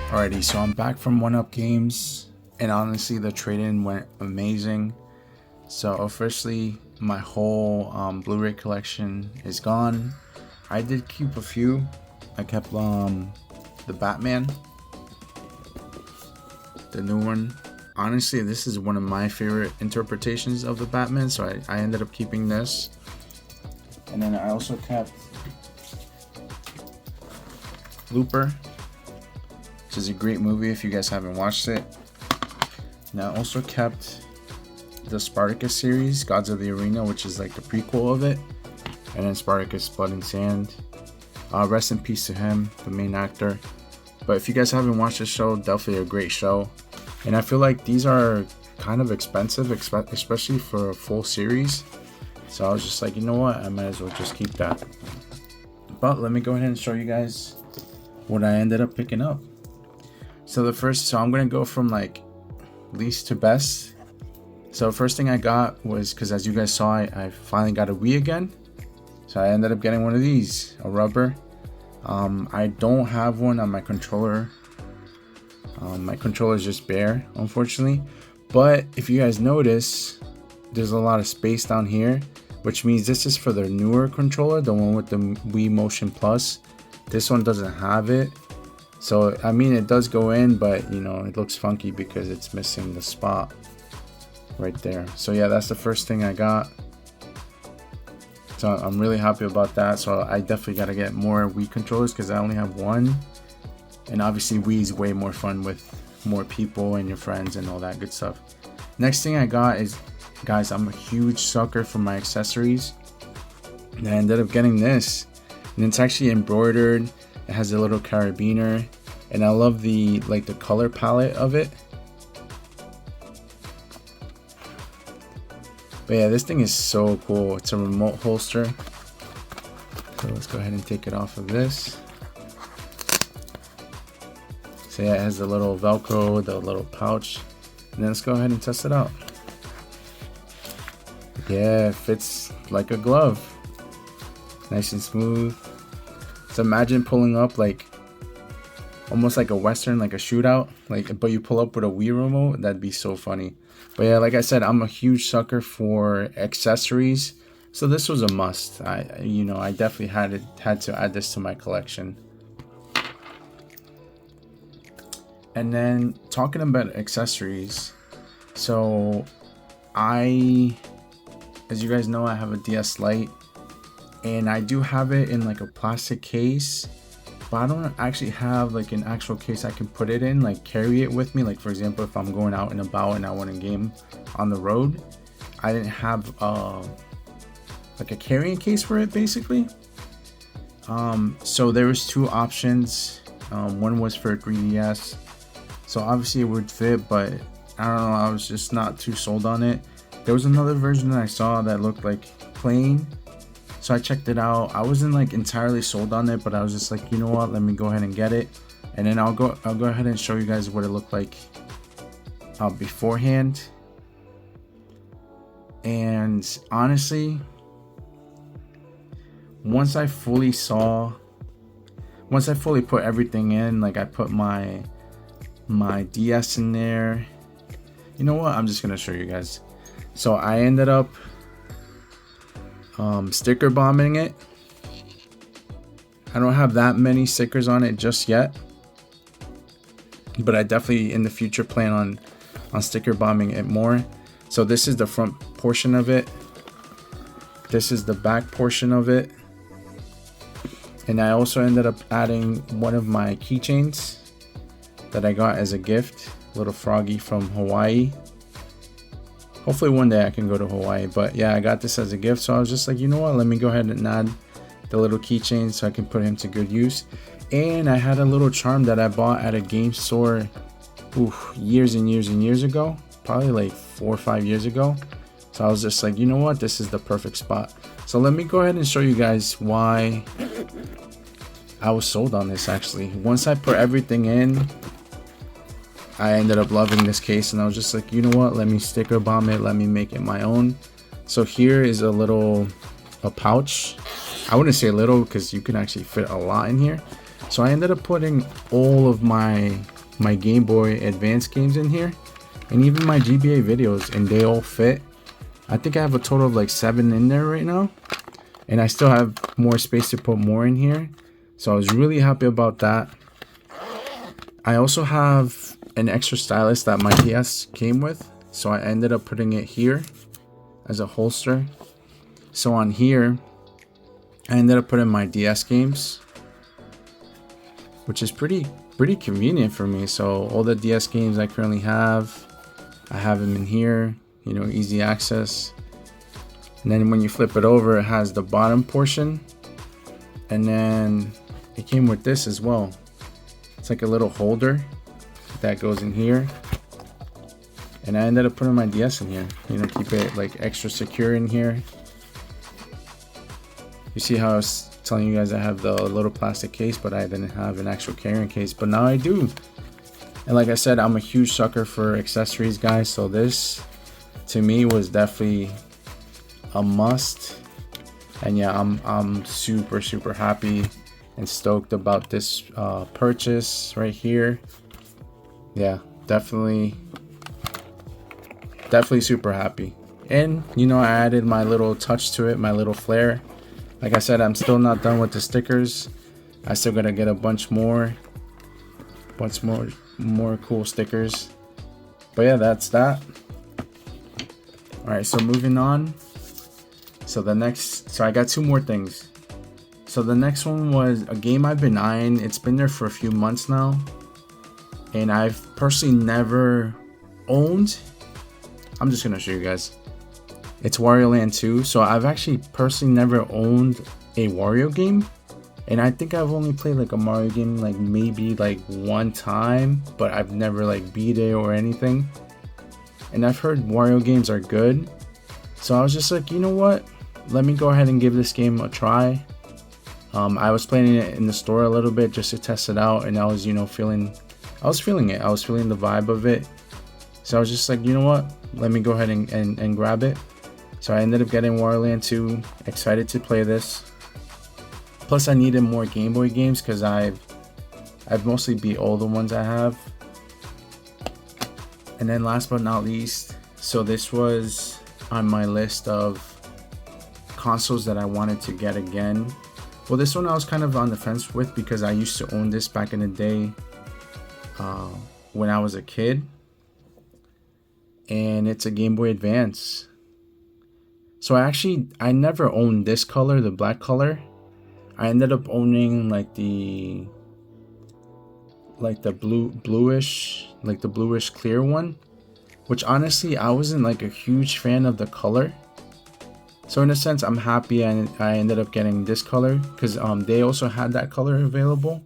Alrighty, so I'm back from 1UP Games, and honestly the trade-in went amazing. So officially my whole Blu-ray collection is gone. I did keep a few. I kept the Batman, the new one. Honestly, this is one of my favorite interpretations of the Batman, so I ended up keeping this. And then I also kept Looper, which is a great movie if you guys haven't watched it. And I also kept the Spartacus series, Gods of the Arena, which is like the prequel of it. And then Spartacus Blood and Sand. Rest in peace to him, the main actor. But if you guys haven't watched the show, definitely a great show. And I feel like these are kind of expensive, especially for a full series. So I was just like, you know what, I might as well just keep that. But let me go ahead and show you guys what I ended up picking up. So I'm gonna go from like least to best. So first thing I got was, because as you guys saw, I finally got a Wii again. So I ended up getting one of these, a rubber. I don't have one on my controller. My controller is just bare, unfortunately. But if you guys notice, there's a lot of space down here, which means this is for the newer controller, the one with the Wii Motion Plus. This one doesn't have it. So I mean, it does go in, but you know, it looks funky because it's missing the spot right there. So yeah, that's the first thing I got. So I'm really happy about that. So I definitely got to get more Wii controllers because I only have one. And obviously Wii is way more fun with more people and your friends and all that good stuff. Next thing I got is, guys, I'm a huge sucker for my accessories. And I ended up getting this. And it's actually embroidered. It has a little carabiner. And I love the color palette of it. But yeah, this thing is so cool. It's a remote holster. So let's go ahead and take it off of this. So yeah, it has the little Velcro, the little pouch. And then let's go ahead and test it out. Yeah, it fits like a glove. Nice and smooth. So imagine pulling up like almost like a Western, like a shootout, but you pull up with a Wii remote. That'd be so funny. But yeah, like I said, I'm a huge sucker for accessories, so this was a must. I definitely had to add this to my collection. And then talking about accessories, so as you guys know, I have a DS Lite, and I do have it in like a plastic case. But I don't actually have like an actual case I can put it in, like carry it with me. Like for example, if I'm going out and about and I want to game on the road, I didn't have like a carrying case for it basically. So there was two options. One was for 3DS, so obviously it would fit, but I don't know, I was just not too sold on it. There was another version that I saw that looked like plain. So I checked it out. I wasn't like entirely sold on it, but I was just like, you know what, let me go ahead and get it. And then I'll go ahead and show you guys what it looked like beforehand. And honestly, once I fully put everything in, like I put my DS in there. You know what? I'm just gonna show you guys. So I ended up sticker bombing it. I don't have that many stickers on it just yet, but I definitely in the future plan on sticker bombing it more. So this is the front portion of it. This is the back portion of it. And I also ended up adding one of my keychains that I got as a gift. Little froggy from Hawaii. Hopefully one day I can go to Hawaii. But yeah, I got this as a gift. So I was just like, you know what? Let me go ahead and add the little keychain so I can put him to good use. And I had a little charm that I bought at a game store years and years and years ago. Probably like 4 or 5 years ago. So I was just like, you know what? This is the perfect spot. So let me go ahead and show you guys why I was sold on this actually. Once I put everything in, I ended up loving this case, and I was just like, you know what? Let me sticker bomb it. Let me make it my own. So here is a pouch. I wouldn't say little because you can actually fit a lot in here. So I ended up putting all of my Game Boy Advance games in here, and even my GBA videos, and they all fit. I think I have a total of like 7 in there right now, and I still have more space to put more in here. So I was really happy about that. I also have an extra stylus that my DS came with, so I ended up putting it here as a holster. So on here, I ended up putting my DS games, which is pretty convenient for me. So all the DS games I currently have, I have them in here, you know, easy access. And then when you flip it over, it has the bottom portion, and then it came with this as well. It's like a little holder that goes in here, and I ended up putting my DS in here, you know, keep it like extra secure in here. You see how I was telling you guys I have the little plastic case, but I didn't have an actual carrying case, but now I do. And like I said, I'm a huge sucker for accessories, guys, so this to me was definitely a must. And yeah, I'm super happy and stoked about this purchase right here. Yeah, definitely super happy. And you know, I added my little touch to it, my little flair. Like I said, I'm still not done with the stickers. I still gotta get a bunch more cool stickers. But yeah, that's that. All right, so moving on. So I got 2 more things. So the next one was a game I've been eyeing. It's been there for a few months now, and I've personally never owned. I'm just gonna show you guys. It's Wario Land 2. So I've actually personally never owned a Wario game, and I think I've only played like a Mario game like maybe like 1 time, but I've never like beat it or anything. And I've heard Wario games are good, so I was just like, you know what? Let me go ahead and give this game a try. I was playing it in the store a little bit just to test it out, and I was, you know, feeling it. I was feeling the vibe of it. So I was just like, you know what? Let me go ahead and grab it. So I ended up getting Wario Land 2. Excited to play this. Plus I needed more Game Boy games because I've mostly beat all the ones I have. And then last but not least, so this was on my list of consoles that I wanted to get again. Well, this one I was kind of on the fence with because I used to own this back in the day when I was a kid. And it's a Game Boy Advance. So I never owned this color, the black color. I ended up owning like the bluish clear one, which honestly I wasn't like a huge fan of the color. So in a sense, I'm happy I ended up getting this color because they also had that color available.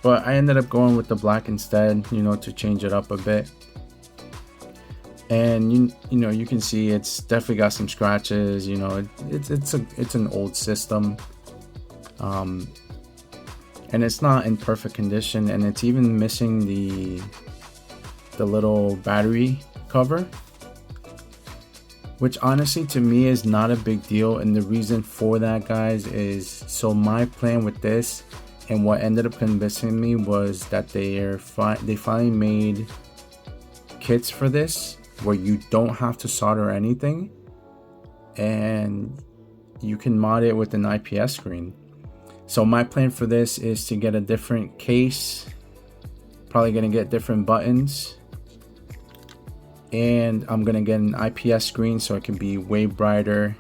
But I ended up going with the black instead, you know, to change it up a bit. And you know, you can see it's definitely got some scratches. You know, it's an old system, and it's not in perfect condition, and it's even missing the little battery cover, which honestly to me is not a big deal. And the reason for that, guys, is so my plan with this and what ended up convincing me was that they finally made kits for this where you don't have to solder anything and you can mod it with an IPS screen. So my plan for this is to get a different case, probably gonna get different buttons, and I'm gonna get an IPS screen so it can be way brighter,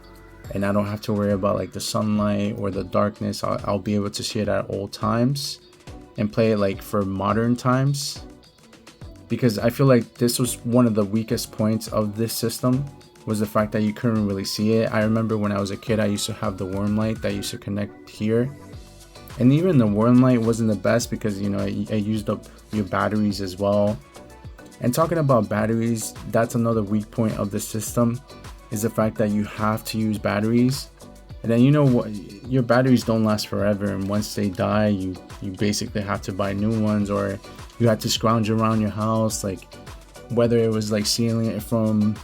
and I don't have to worry about like the sunlight or the darkness. I'll be able to see it at all times and play it like for modern times, because I feel like this was one of the weakest points of this system, was the fact that you couldn't really see it. I remember when I was a kid, I used to have the worm light that used to connect here, and even the worm light wasn't the best because, you know, it used up your batteries as well. And talking about batteries, that's another weak point of the system, is the fact that you have to use batteries. And then, you know what, your batteries don't last forever, and once they die, you basically have to buy new ones, or you had to scrounge around your house, like whether it was like stealing it from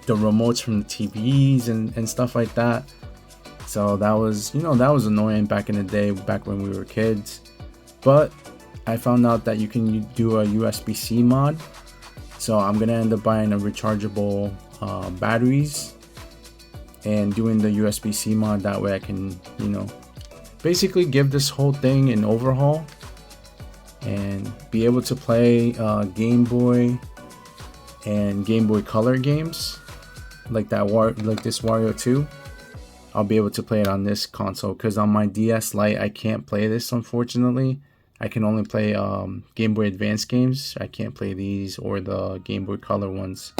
the remotes from the TVs and stuff like that. So that was, you know, that was annoying back in the day, back when we were kids. But I found out that you can do a USB-C mod, so I'm gonna end up buying a rechargeable batteries and doing the USB-C mod. That way I can, you know, basically give this whole thing an overhaul and be able to play Game Boy and Game Boy Color games like this Wario 2. I'll be able to play it on this console, because on my DS Lite I can't play this, unfortunately. I can only play Game Boy Advance games. I can't play these or the Game Boy Color ones.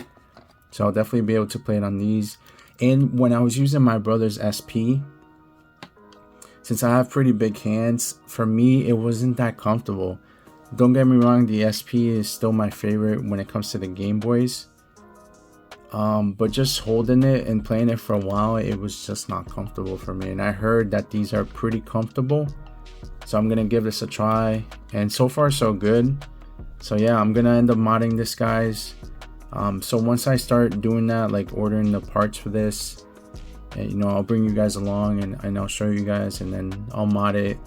So I'll definitely be able to play it on these. And when I was using my brother's SP, since I have pretty big hands, for me it wasn't that comfortable. Don't get me wrong, the SP is still my favorite when it comes to the Game Boys. But just holding it and playing it for a while, it was just not comfortable for me. And I heard that these are pretty comfortable, so I'm gonna give this a try, and so far so good. So yeah, I'm gonna end up modding this, guys. So once I start doing that, like ordering the parts for this, and, you know, I'll bring you guys along and I'll show you guys, and then I'll mod it,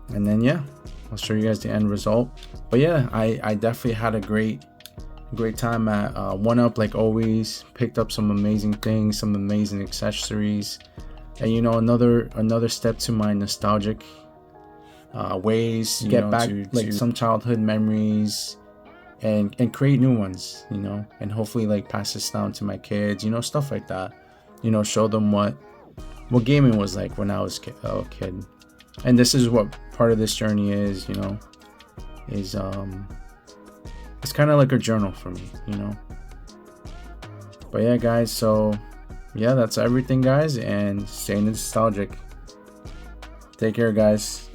and then yeah, I'll show you guys the end result. But yeah, I definitely had a great time at 1UP, like always. Picked up some amazing things, some amazing accessories, and, you know, another step to my nostalgic ways, get back to some childhood memories, and create new ones, you know, and hopefully like pass this down to my kids, you know, stuff like that, you know, show them what gaming was like when I was a kid. And this is what part of this journey is, you know, is it's kind of like a journal for me, you know. But yeah, guys, so yeah, that's everything, guys, and stay nostalgic. Take care, guys.